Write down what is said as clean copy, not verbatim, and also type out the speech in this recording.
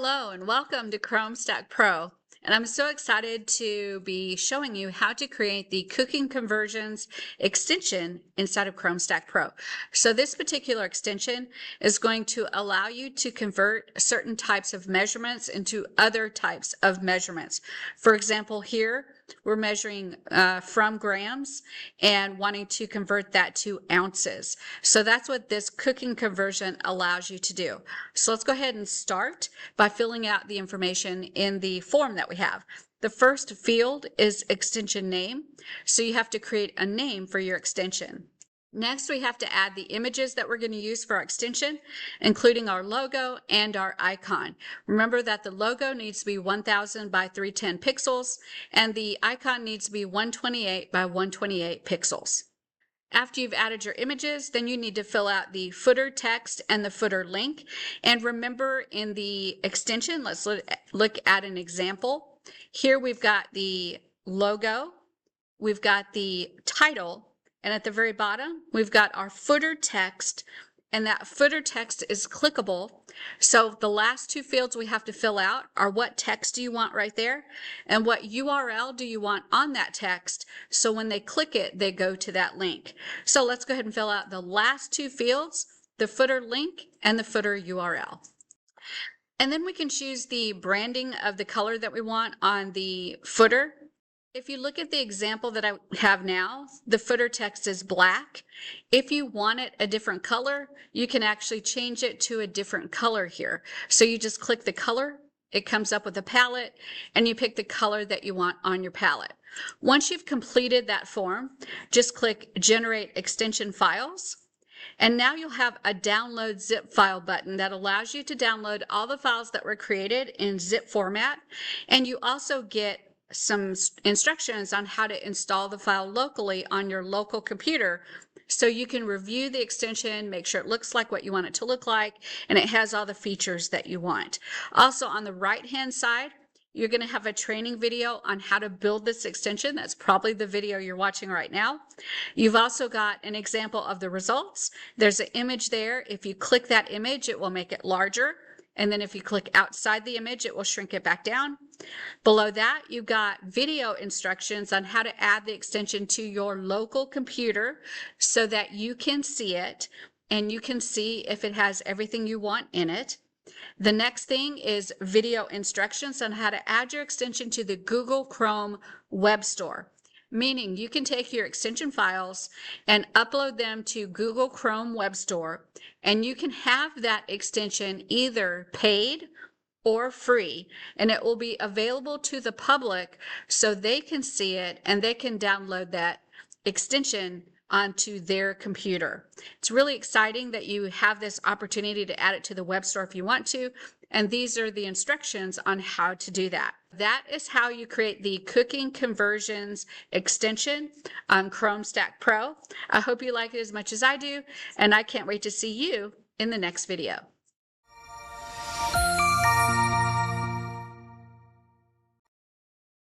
Hello and welcome to ChromeStackPro. And I'm so excited to be showing you how to create the cooking conversions extension inside of ChromeStackPro. So this particular extension is going to allow you to convert certain types of measurements into other types of measurements. For example, here we're measuring from grams and wanting to convert that to ounces. So that's what this cooking conversion allows you to do. So let's go ahead and start by filling out the information in the form that we have. The first field is extension name. So you have to create a name for your extension. Next, we have to add the images that we're going to use for our extension, including our logo and our icon. Remember that the logo needs to be 1000 by 310 pixels, and the icon needs to be 128 by 128 pixels. After you've added your images, then you need to fill out the footer text and the footer link. And remember, in the extension, let's look at an example. Here we've got the logo, we've got the title, and at the very bottom, we've got our footer text, and that footer text is clickable. So the last two fields we have to fill out are what text do you want right there, and what URL do you want on that text, so when they click it, they go to that link. So let's go ahead and fill out the last two fields, the footer link and the footer URL. And then we can choose the branding of the color that we want on the footer. If you look at the example that I have now, the footer text is black. If you want it a different color, you can actually change it to a different color here. So you just click the color, it comes up with a palette, and you pick the color that you want on your palette. Once you've completed that form, just click Generate Extension Files. And now you'll have a download zip file button that allows you to download all the files that were created in zip format. And you also get some instructions on how to install the file locally on your local computer, so you can review the extension, make sure it looks like what you want it to look like, and it has all the features that you want. Also, on the right hand side, you're going to have a training video on how to build this extension. That's probably the video you're watching right now. You've also got an example of the results. There's an image there. If you click that image, it will make it larger. And then if you click outside the image, it will shrink it back down. Below that, you've got video instructions on how to add the extension to your local computer so that you can see it and you can see if it has everything you want in it. The next thing is video instructions on how to add your extension to the Google Chrome Web Store. Meaning you can take your extension files and upload them to Google Chrome Web Store, and you can have that extension either paid or free, and it will be available to the public so they can see it and they can download that extension onto their computer. It's really exciting that you have this opportunity to add it to the web store if you want to, and these are the instructions on how to do that. That is how you create the cooking conversions extension on ChromeStackPro. I hope you like it as much as I do, and I can't wait to see you in the next video.